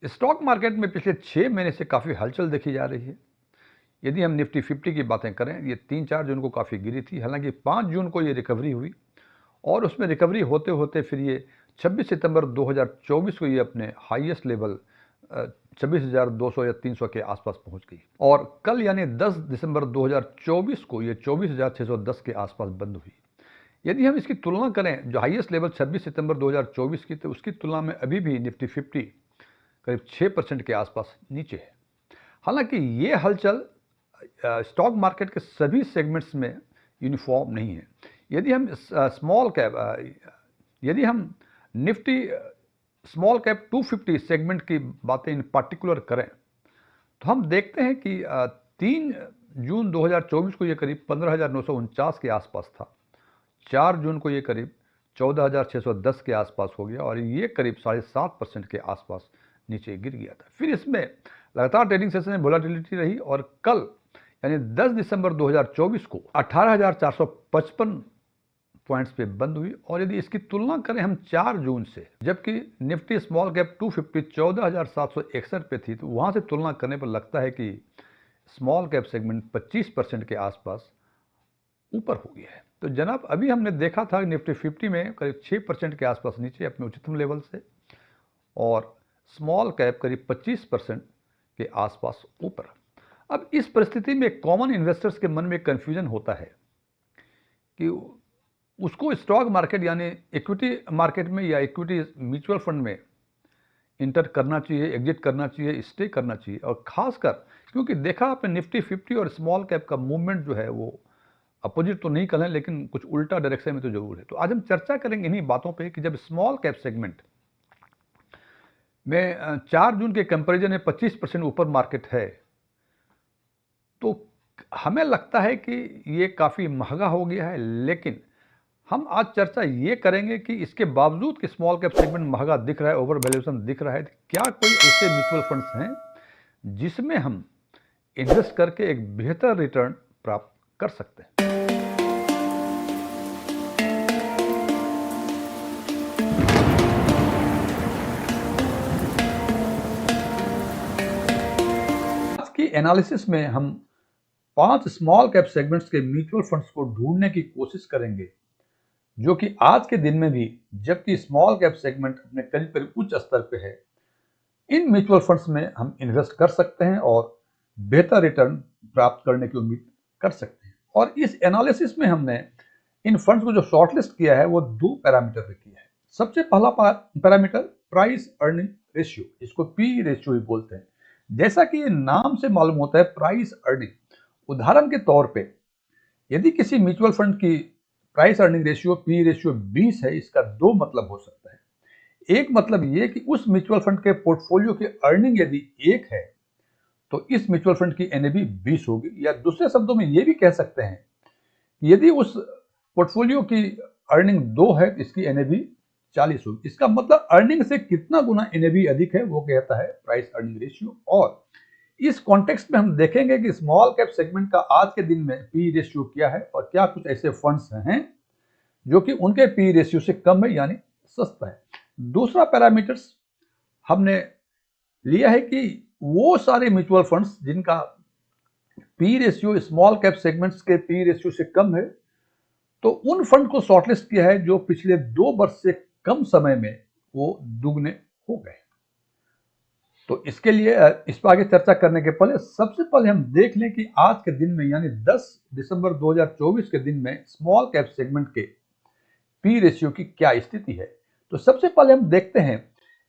Stock market में पिछले 6 महीने से काफ़ी हलचल देखी जा रही है। यदि हम निफ्टी 50 की बातें करें, ये 3-4 जून को काफ़ी गिरी थी, हालांकि 5 जून को ये रिकवरी हुई और उसमें रिकवरी होते होते फिर ये 26 सितंबर 2024 को ये अपने हाईएस्ट लेवल 26,200 या 300 के आसपास पहुंच गई और कल यानी 10 दिसंबर 2024 को ये 24,610 के आसपास बंद हुई। यदि हम इसकी तुलना करें, जो हाईएस्ट लेवल 26 सितंबर 2024 की, तो उसकी तुलना में अभी भी निफ्टी 50 करीब 6% के आसपास नीचे है। हालांकि ये हलचल स्टॉक मार्केट के सभी सेगमेंट्स में यूनिफॉर्म नहीं है। यदि हम यदि हम निफ्टी स्मॉल कैप 250 सेगमेंट की बातें इन पर्टिकुलर करें, तो हम देखते हैं कि 3 जून 2024 को ये करीब 15,949 के आसपास था। 4 जून को ये करीब 14,610 के आसपास हो गया और ये करीब 7.5% के आसपास नीचे गिर गया था। फिर इसमें लगातार ट्रेडिंग सेशन में वोलेटिलिटी रही और कल यानी 10 दिसंबर 2024 को 18,455 पॉइंट्स पे बंद हुई और यदि इसकी तुलना करें हम 4 जून से, जबकि निफ्टी स्मॉल कैप 250 14,761 पे थी, तो वहां से तुलना करने पर लगता है कि स्मॉल कैप सेगमेंट 25% के आसपास ऊपर हो गया है। तो जनाब, अभी हमने देखा था निफ्टी 50 में करीब 6% के आसपास नीचे अपने उच्चतम लेवल से और स्मॉल कैप करीब 25% के आसपास ऊपर। अब इस परिस्थिति में कॉमन इन्वेस्टर्स के मन में कंफ्यूजन होता है कि उसको स्टॉक मार्केट यानी इक्विटी मार्केट में या इक्विटी म्यूचुअल फंड में इंटर करना चाहिए, एग्जिट करना चाहिए, स्टे करना चाहिए। और खासकर क्योंकि देखा आपने निफ्टी 50 और स्मॉल कैप का मूवमेंट जो है वो अपोजिट तो नहीं कहें, लेकिन कुछ उल्टा डायरेक्शन में तो जरूर है। तो आज हम चर्चा करेंगे इन्हीं बातों पे कि जब स्मॉल कैप सेगमेंट में 4 जून के कंपैरिजन में 25% ऊपर मार्केट है, तो हमें लगता है कि ये काफ़ी महंगा हो गया है। लेकिन हम आज चर्चा ये करेंगे कि इसके बावजूद कि स्मॉल कैप सेगमेंट महंगा दिख रहा है, ओवर वैल्यूएशन दिख रहा है, क्या कोई ऐसे म्यूचुअल फंड्स हैं जिसमें हम इन्वेस्ट करके एक बेहतर रिटर्न प्राप्त कर सकते हैं। आज की एनालिसिस में हम 5 स्मॉल कैप सेगमेंट्स के म्यूचुअल फंड्स को ढूंढने की कोशिश करेंगे जो कि आज के दिन में भी, जबकि स्मॉल कैप सेगमेंट अपने करीब करीब उच्च स्तर पे है, इन म्यूचुअल फंड्स में हम इन्वेस्ट कर सकते हैं और बेहतर रिटर्न प्राप्त करने की उम्मीद कर सकते हैं। और इस एनालिसिस में हमने इन फंड्स को जो शॉर्टलिस्ट किया है वो 2 पैरामीटर पे किया है। सबसे पहला पैरामीटर प्राइस अर्निंग रेशियो, इसको पी रेशियो ही बोलते हैं। जैसा कि ये नाम से मालूम होता है, प्राइस अर्निंग, उदाहरण के तौर पे यदि किसी म्यूचुअल फंड की price earning ratio P ratio 20 है, इसका 2 मतलब हो सकता है। एक मतलब ये कि उस म्यूचुअल फंड के पोर्टफोलियो की अर्निंग यदि 1 है तो इस म्यूचुअल फंड की एनएवी 20 होगी, या दूसरे शब्दों में ये भी कह सकते हैं कि यदि उस पोर्टफोलियो की अर्निंग 2 है तो इसकी एनएवी 40 होगी। इसका मतलब अर्निंग से कितना गुना एनएवी अधिक है वो कहता है प्राइस अर्निंग रेशियो। और इस कॉन्टेक्स्ट में हम देखेंगे कि स्मॉल कैप सेगमेंट का आज के दिन में पी रेशियो क्या है और क्या कुछ ऐसे फंड्स हैं जो कि उनके पी रेशियो से कम है यानी सस्ता है। दूसरा पैरामीटर्स हमने लिया है कि वो सारे म्यूचुअल फंड्स जिनका P ratio small cap segments के पी रेशियो से कम है, तो उन फंड को शॉर्टलिस्ट किया है जो पिछले 2 वर्ष से कम समय में वो दुगने हो गए। तो इसके लिए इस पर आगे चर्चा करने के पहले सबसे पहले हम देख लें कि आज के दिन में यानी 10 दिसंबर 2024 के दिन में स्मॉल कैप सेगमेंट के पी रेशियो की क्या स्थिति है। तो सबसे पहले हम देखते हैं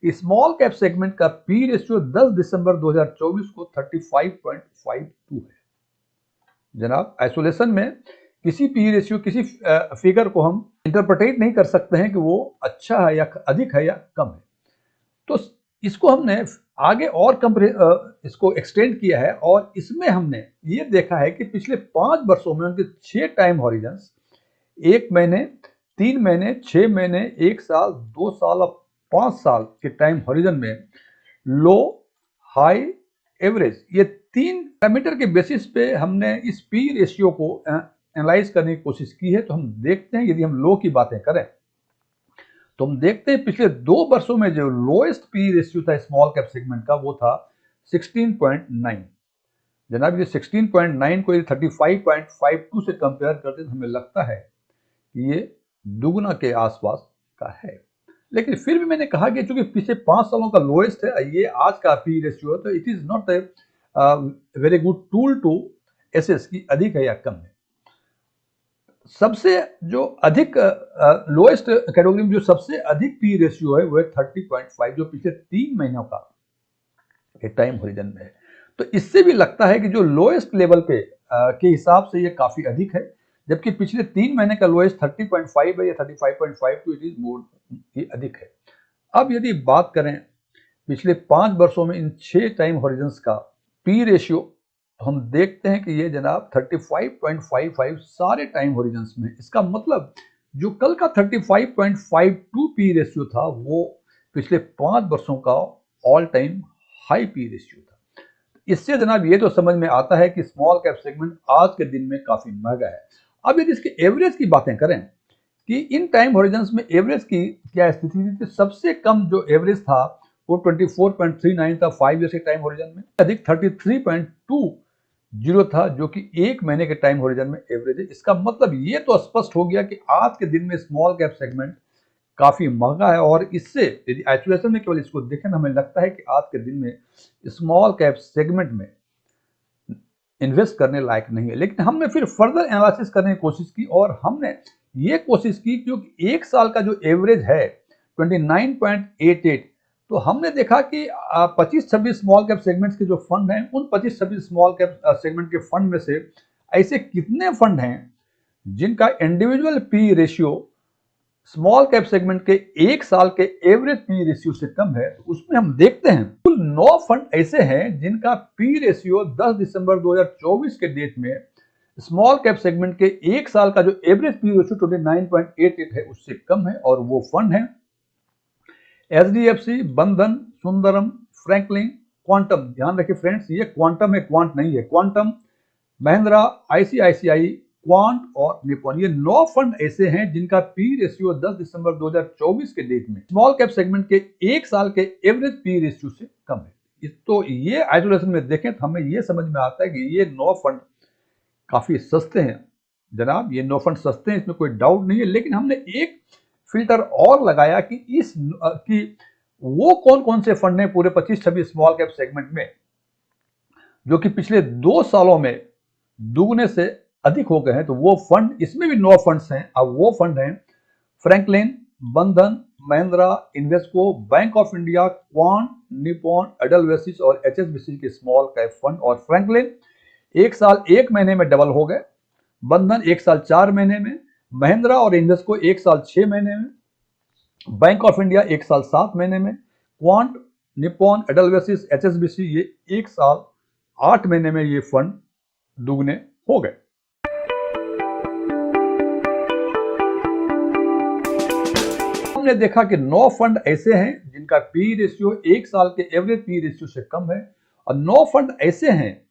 कि स्मॉल कैप सेगमेंट का पी रेशियो 10 दिसंबर 2024 को 35.52 है। जनाब, आइसोलेशन में किसी पी रेशियो, किसी फिगर को हम इंटरप्रेटेट नहीं कर सकते हैं कि वो अच्छा है या अधिक है या कम है। तो इसको हमने आगे और इसको एक्सटेंड किया है और इसमें हमने ये देखा है कि पिछले 5 वर्षों में उनके 6 टाइम हॉरिजन्स, 1 महीने, 3 महीने, 6 महीने, 1 साल, 2 साल और 5 साल के टाइम हॉरिजन में लो, हाई, एवरेज, ये 3 पैरामीटर के बेसिस पे हमने इस पी रेशियो को एनालाइज करने की कोशिश की है। तो हम देखते हैं, यदि हम लो की बातें करें तो हम देखते हैं पिछले 2 वर्षों में जो लोएस्ट पी रेशियो था स्मॉल कैप सेगमेंट का वो था 16.9। जनाब ये 16.9 को 35.52 से कंपेयर करते हैं तो हमें लगता है कि ये दुगना के आसपास का है। लेकिन फिर भी मैंने कहा कि चूंकि पिछले 5 सालों का लोएस्ट है, ये आज का पी रेशियो है, तो it is not a very good tool to assess की अधिक है या कम है। सबसे जो अधिक लोएस्ट कैटेगरी में जो सबसे अधिक पी रेशियो है वो है 30.5, जो पिछले 3 महीनों का टाइम होरिजन में है। तो इससे भी लगता है कि जो लोएस्ट लेवल पे के हिसाब से ये काफी अधिक है, जबकि पिछले 3 महीने का लोएस्ट 30.5 है या 35.5, तो इट इज मोर, ये अधिक है। अब यदि बात करें पिछले 5 वर्षों में इन 6 टाइम होरिजन्स का पी रेशियो, तो हम देखते हैं कि ये जनाब 35.55 सारे टाइम होरिजन्स में। इसका मतलब जो कल का 35.52 पी रेशियो था वो पिछले 5 वर्षों का all time high P ratio था। इससे जनाब ये तो समझ में आता है कि स्मॉल कैप सेगमेंट आज के दिन में काफी महंगा है। अब यदि इसके एवरेज की बातें करें कि इन टाइम होरिजन्स में एवरेज की क्या स्थिति थी, तो सबसे कम जो एवरेज था वो 24.39 था 5 ईयर के टाइम होरिजन में, अधिक 33.20 था जो कि 1 महीने के टाइम होरिजन में एवरेज है। इसका मतलब ये तो स्पष्ट हो गया कि आज के दिन में स्मॉल कैप सेगमेंट काफी महंगा है, और इससे यदि आइसोलेशन में केवल इसको देखें तो हमें लगता है कि आज के दिन में स्मॉल कैप सेगमेंट में इन्वेस्ट करने लायक नहीं है। लेकिन हमने फिर फर्दर एनालिसिस करने की कोशिश की, और हमने ये कोशिश की क्योंकि 1 साल का जो एवरेज है 29.88, तो हमने देखा कि 25-26 स्मॉल कैप सेगमेंट्स के जो फंड हैं, उन 25-26 स्मॉल कैप सेगमेंट के फंड में से ऐसे कितने फंड हैं जिनका individual P ratio small cap segment के 1 साल के एवरेज पी रेशियो से कम है। तो उसमें हम देखते हैं कुल 9 फंड ऐसे हैं जिनका पी रेशियो 10 दिसंबर 2024 के डेट में स्मॉल कैप सेगमेंट के 1 साल का जो एवरेज पी रेशियो 29.88 है उससे कम है, और वो फंड है एचडीएफसी, बंधन, सुंदरम, फ्रैंकलिन, क्वांटम। ध्यान रखिए फ्रेंड्स, ये क्वांटम है, क्वांट नहीं है। क्वांटम, महिंद्रा, आईसीआईसीआई, क्वांट और निपॉन, ये 9 फंड ऐसे हैं जिनका पी रेशियो 10 दिसंबर 2024 के डेट में स्मॉल कैप सेगमेंट के 1 साल के एवरेज पी रेशियो से कम है। तो ये आइसोलेशन में देखें तो हमें ये समझ में आता है कि ये 9 फंड काफी सस्ते हैं। जनाब ये 9 फंड सस्ते हैं, इसमें कोई डाउट नहीं है। लेकिन हमने एक फिल्टर और लगाया कि वो कौन कौन से फंड हैं पूरे 25-26 स्मॉल कैप सेगमेंट में जो कि पिछले 2 सालों में दुगने से अधिक हो गए हैं। तो वो फंड, इसमें भी 9 फंड्स हैं। अब वो फंड हैं Franklin, Bandhan, Mahindra, Invesco, Bank of India, Quant, Nippon, Edelweiss और एचएसबीसी के स्मॉल कैप फंड। और फ्रैंकलिन 1 साल 1 महीने में डबल हो गए, बंधन 1 साल 4 महीने में, महिंद्रा और इन्वेस्को 1 साल 6 महीने में, बैंक ऑफ इंडिया 1 साल 7 महीने में, क्वांट, निपॉन, एडलवेसिस, एचएसबीसी ये 1 साल 8 महीने में ये फंड दुगने हो गए। हमने देखा कि 9 फंड ऐसे हैं जिनका पी रेशियो 1 साल के एवरेज पी रेशियो से कम है, और 9 फंड ऐसे हैं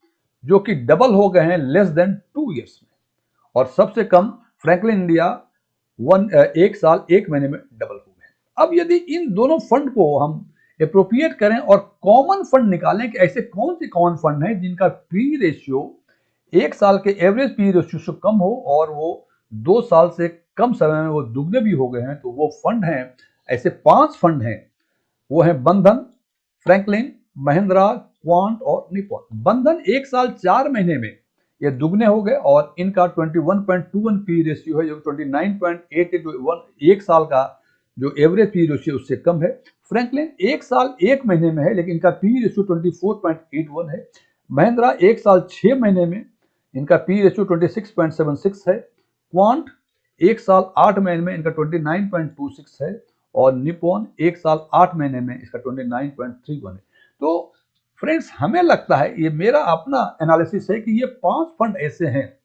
जो कि डबल हो गए हैं लेस देन 2 इयर्स में। और सबसे कम फ्रैंकलिन इंडिया 1 साल 1 महीने में डबल हो गए। अब यदि इन दोनों फंड को हम अप्रोप्रिएट करें और कॉमन फंड निकालें कि ऐसे कौन से कॉमन फंड हैं जिनका पी रेशियो 1 साल के एवरेज पी रेशियो से कम हो और वो 2 साल से कम समय में वो दुगने भी हो गए हैं, तो वो फंड हैं, ऐसे 5 फंड हैं। वो है बंधन, फ्रैंकलिन, महिंद्रा, क्वांट और निपॉन। बंधन 1 साल 4 महीने में ये दुगने हो गए और इनका 21.21 पी रेशियो है, जो 29.88 जो 1 साल का जो एवरेज पी रेशियो उससे कम है। फ्रैंकलिन 1 साल 1 महीने में है लेकिन इनका पी रेशियो 24.81 है। महिंद्रा 1 साल 6 महीने में, इनका पी रेशियो 26.76 है। क्वांट 1 साल 8 महीने में, इनका 29.26 है। और निपॉन 1 साल 8 महीने में, इसका 29.31 है। तो फ्रेंड्स हमें लगता है, ये मेरा अपना एनालिसिस है कि ये 5 फंड ऐसे हैं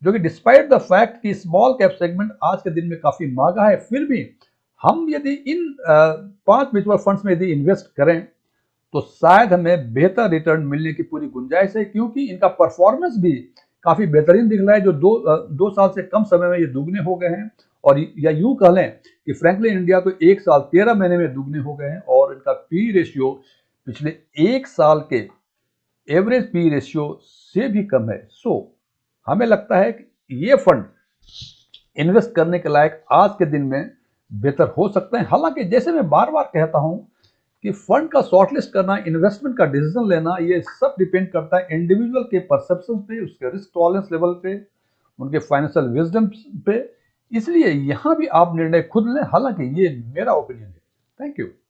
जो कि डिस्पाइट द फैक्ट कि स्मॉल कैप सेगमेंट आज के दिन में काफी महंगा है, फिर भी हम यदि इन 5 म्यूचुअल फंड्स में यदि इन्वेस्ट करें तो शायद हमें बेहतर रिटर्न मिलने की पूरी गुंजाइश है, क्योंकि इनका परफॉर्मेंस भी काफी बेहतरीन दिख रहा है। जो 2 साल से कम समय में ये दुगने हो गए हैं और या यूं कह लें कि फ्रैंकलिन इंडिया तो 1 साल 13 महीने में दुगने हो गए हैं और इनका पी रेशियो पिछले 1 साल के एवरेज पी रेशियो से भी कम है। सो हमें लगता है कि ये फंड इन्वेस्ट करने के लायक आज के दिन में बेहतर हो सकते हैं। हालांकि जैसे मैं बार बार कहता हूं कि फंड का शॉर्टलिस्ट करना, इन्वेस्टमेंट का डिसीजन लेना, ये सब डिपेंड करता है इंडिविजुअल के परसेप्शन पे, उसके रिस्क टॉलरेंस लेवल पे, उनके फाइनेंशियल विजडम पे। इसलिए यहां भी आप निर्णय खुद लें, हालांकि ये मेरा ओपिनियन है। Thank you.